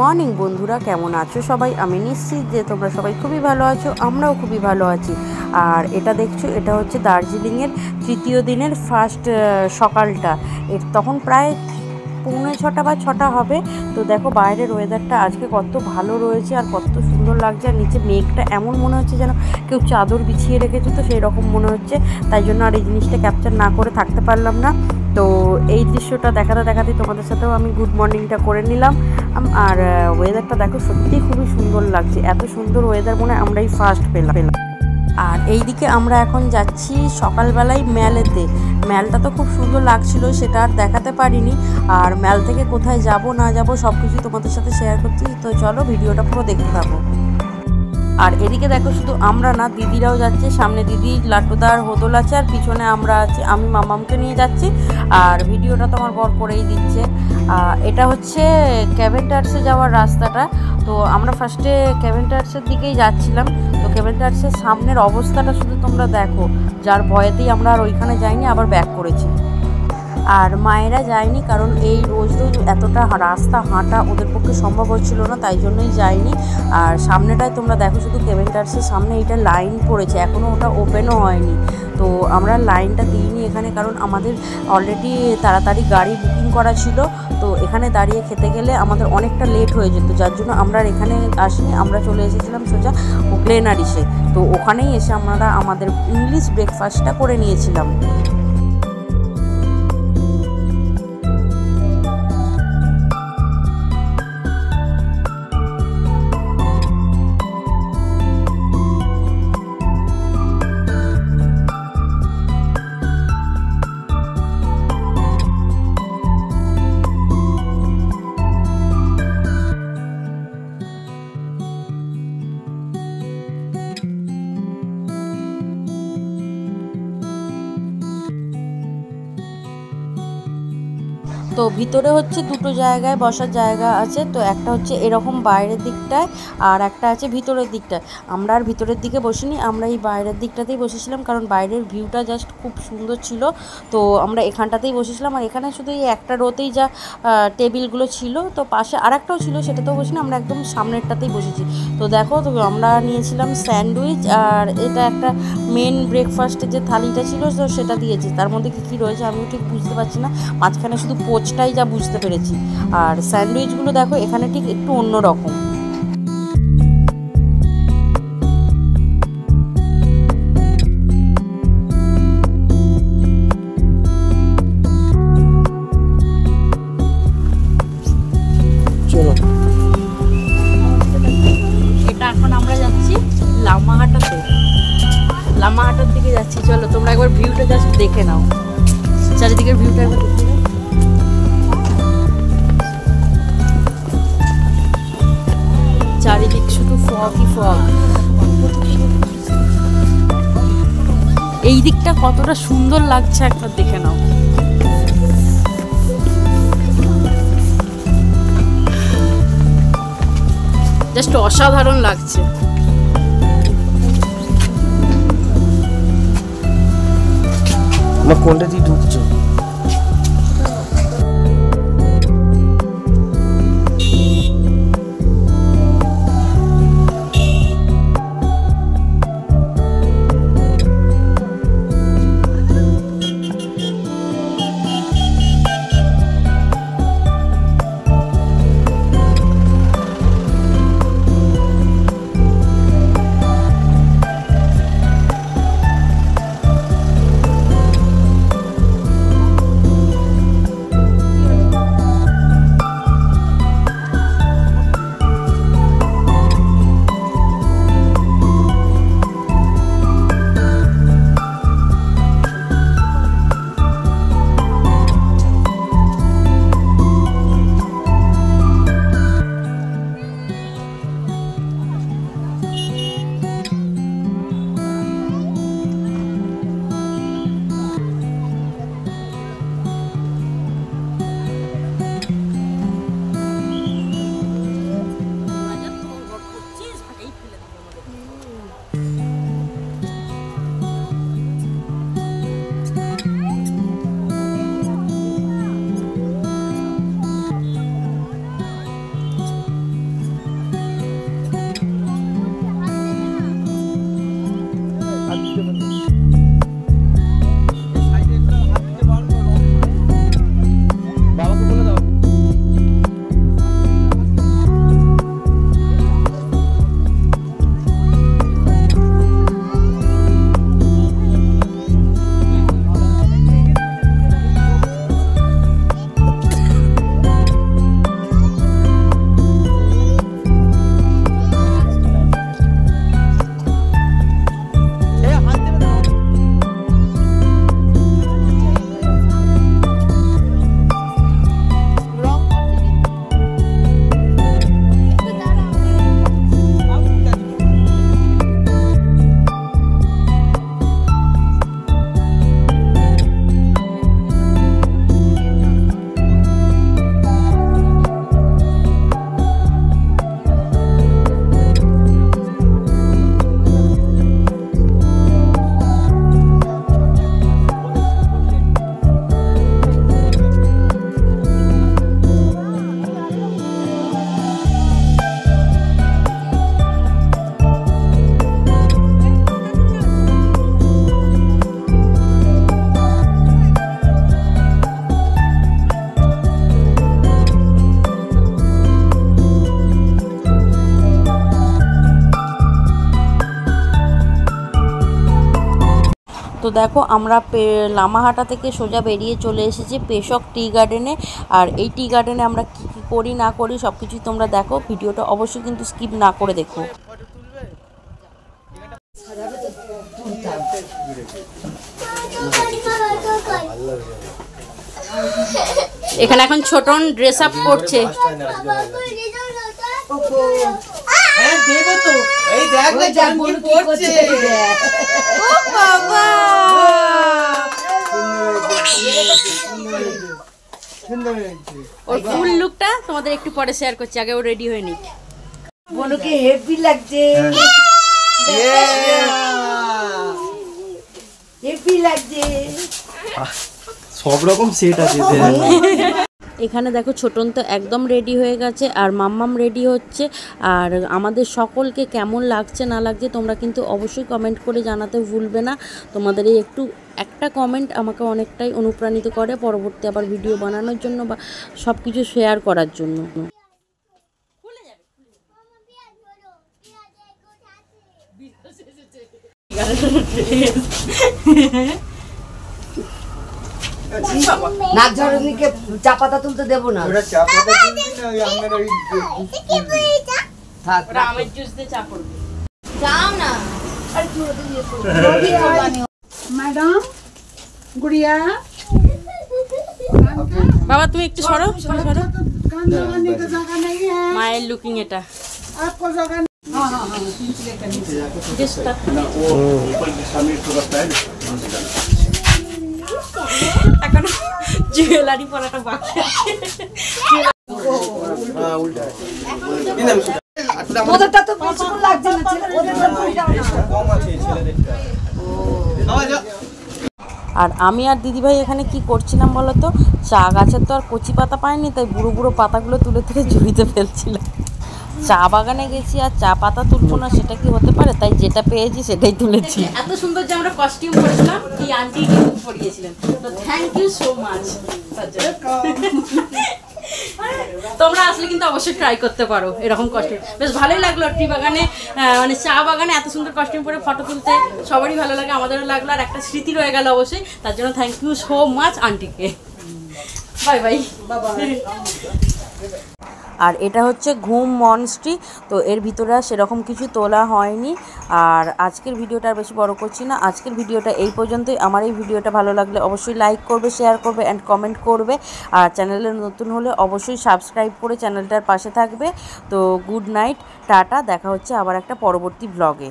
Morning বন্ধুরা, কেমন আছো সবাই? আমি নিশ্চিত যে তোমরা সবাই খুবই ভালো আছো, আমরাও খুবই ভালো আছি। আর এটা দেখছো, এটা হচ্ছে দার্জিলিংয়ের তৃতীয় দিনের ফার্স্ট সকালটা। তখন প্রায় 6:45 বা 6টা হবে। তো দেখো বাইরের ওয়েদারটা আজকে কত ভালো রয়েছে আর কত সুন্দর লাগছে। আর নিচে মেঘটা এমন মনে হচ্ছে যেন কেউ চাদর বিছিয়ে রেখেছে, তো সেই রকম মনে হচ্ছে। তাই জন্য আর এই জিনিসটা ক্যাপচার না করে থাকতে পারলাম না। তো এই দৃশ্যটা দেখাতে দেখাতে তোমাদের সাথেও আমি গুড মর্নিংটা করে নিলাম। আর ওয়েদারটা দেখো সত্যিই খুবই সুন্দর লাগছে। এত সুন্দর ওয়েদার মনে হয় আমরাই ফার্স্ট পেলাম। আর এইদিকে আমরা এখন যাচ্ছি সকালবেলায় ম্যালেতে। ম্যালটা তো খুব সুন্দর লাগছিল, সেটা আর দেখাতে পারিনি। আর ম্যাল থেকে কোথায় যাব না যাব সব কিছু তোমাদের সাথে শেয়ার করছি। তো চলো ভিডিওটা পুরো দেখতে থাকো। আর এদিকে দেখো শুধু আমরা না, দিদিরাও যাচ্ছে। সামনে দিদি, লাট্টুদার হোদল আছে, আর পিছনে আমরা আছি। আমি মামামকে নিয়ে যাচ্ছি। আর ভিডিওটা তো আমার বর করেই দিচ্ছে। এটা হচ্ছে ক্যাভেন্টার্সে যাওয়ার রাস্তাটা। তো আমরা ফার্স্টে ক্যাভেন্টার্সের দিকেই যাচ্ছিলাম। তো ক্যাভেন্টার্সের সামনের অবস্থাটা শুধু তোমরা দেখো, যার ভয়েতেই আমরা আর ওইখানে যাইনি, আবার ব্যাক করেছি। আর মায়েরা যায়নি, কারণ এই রোজ রোজ এতটা রাস্তা হাঁটা ওদের পক্ষে সম্ভব হচ্ছিল না, তাই জন্যই যায়নি। আর সামনেটায় তোমরা দেখো শুধু ক্যাভেন্টার্সের সামনে এইটা লাইন পড়েছে, এখনও ওটা ওপেনও হয়নি। তো আমরা লাইনটা দিইনি এখানে, কারণ আমাদের অলরেডি তাড়াতাড়ি গাড়ি বুকিং করা ছিল। তো এখানে দাঁড়িয়ে খেতে গেলে আমাদের অনেকটা লেট হয়ে যেত, যার জন্য আমরা এখানে আসিনি। আমরা চলে এসেছিলাম সোজা গ্লেনারিসে। তো ওখানেই এসে আমরা আমাদের ইংলিশ ব্রেকফাস্টটা করে নিয়েছিলাম। তো ভিতরে হচ্ছে দুটো জায়গায় বসার জায়গা আছে। তো একটা হচ্ছে এরকম বাইরের দিকটায়, আর একটা আছে ভিতরের দিকটায়। আমরা আর ভিতরের দিকে বসিনি, আমরা এই বাইরের দিকটাতেই বসেছিলাম, কারণ বাইরের ভিউটা জাস্ট খুব সুন্দর ছিল। তো আমরা এখানটাতেই বসেছিলাম। আর এখানে শুধু এই একটা রোতেই যা টেবিলগুলো ছিল, তো পাশে আর একটাও ছিল, সেটাতেও বসিনি, আমরা একদম সামনেরটাতেই বসেছি। তো দেখো, তো আমরা নিয়েছিলাম স্যান্ডউইচ, আর এটা একটা মেন ব্রেকফাস্টের যে থালিটা ছিল, তো সেটা দিয়েছে। তার মধ্যে কী কী রয়েছে আমিও ঠিক বুঝতে পারছি না, মাঝখানে শুধু পোচটাই যা বুঝতে পেরেছি। আর স্যান্ডউইচগুলো দেখো এখানে ঠিক একটু অন্য রকম। এটা এখন আমরা যাচ্ছি লামাহাটাতে, লামাহাটার দিকে যাচ্ছি। চলো তোমরা একবার ভিউটা জাস্ট দেখে নাও, চারিদিকের ভিউটা একবার দেখে নাও। চারিদিক শুধু ফগই ফগ। এই দিকটা কতটা সুন্দর লাগছে একবার দেখে নাও। জাস্ট অসাধারণ লাগছে। কোনটা দিয়ে ঢুকছো? তো দেখো আমরা লামাহাটা থেকে সোজা বেরিয়ে চলে এসেছি পেশক টি গার্ডেনে। আর এই টি গার্ডেনে আমরা কী কী করি না করি সব কিছুই তোমরা দেখো, ভিডিওটা অবশ্যই কিন্তু স্কিপ না করে দেখো। এখানে এখন ছোটন ড্রেস আপ করছে। ওর ফুল লুকটা তোমাদের একটু পরে শেয়ার করছি, আগে ও রেডি হয়ে নিক। বনুকে হেভি লাগছে, হেভি লাগছে, সব রকম সেট আছে। এখানে দেখো ছোটন তো একদম রেডি হয়ে গেছে আর মাম্মাম রেডি হচ্ছে। আর আমাদের সকলকে কেমন লাগছে না লাগছে তোমরা কিন্তু অবশ্যই কমেন্ট করে জানাতে ভুলবে না। তোমাদের এই একটা কমেন্ট আমাকে অনেকটাই অনুপ্রাণিত করে পরবর্তী আবার ভিডিও বানানোর জন্য বা সব কিছু শেয়ার করার জন্য। নাক ঝরনিকে চা পাতা তুলতে দেবো না, আমের জুস দিয়ে চা করবে। যাও না ম্যাডাম গুড়িয়া বাবা তুমি একটু সরো, সরো। कान लगाने का जगह नहीं है মায়ের লুকিং এটা आपको जगह। हाँ हाँ हाँ এখন জুয়েলারি পরাটা বাকি আছে। ওদেরটা তো বেশিক্ষণ লাগছে না, ওদেরটা কম আছে ছেলেদেরটা। আর আমি আর দিদিভাই এখানে কি করছিলাম বলো তো, চা গাছের তো আর কচি পাতা পাইনি, তাই বুড়ো বুড়ো পাতাগুলো তুলে তুলে ঝুড়িতে ফেলছিলাম। চা বাগানে গেছি আর চা পাতা তুলবো না সেটা কি হতে পারে, তাই যেটা পেয়েছি সেটাই তুলেছি। এত সুন্দর যে আমরা কস্টিউম পরেছিলাম, এই আন্টি কিন্তু পরিয়েছিলেন, তো থ্যাংক ইউ সো মাচ। তোমরা আসলে কিন্তু অবশ্যই ট্রাই করতে পারো এরকম কস্টিউম, বেশ ভালোই লাগলো। টি বাগানে মানে চা বাগানে এত সুন্দর কস্টিউম পরে ফটো তুলতে সবারই ভালো লাগে, আমাদেরও লাগলো, আর একটা স্মৃতি রয়ে গেল অবশ্যই। তার জন্য থ্যাংক ইউ সো মাচ আন্টিকে। Bye bye. আর এটা হচ্ছে ঘুম মনস্ট্রি, তো এর ভিতরে সেরকম কিছু তোলা হয়নি। আর আজকের ভিডিওটা আর বেশি বড় করছি না, আজকের ভিডিওটা এই পর্যন্তই। আমার এই ভিডিওটা ভালো লাগলে অবশ্যই লাইক করবে, শেয়ার করবে অ্যান্ড কমেন্ট করবে। আর চ্যানেলে নতুন হলে অবশ্যই সাবস্ক্রাইব করে চ্যানেলটার পাশে থাকবে। তো গুড নাইট, টাটা, দেখা হচ্ছে আবার একটা পরবর্তী ব্লগে।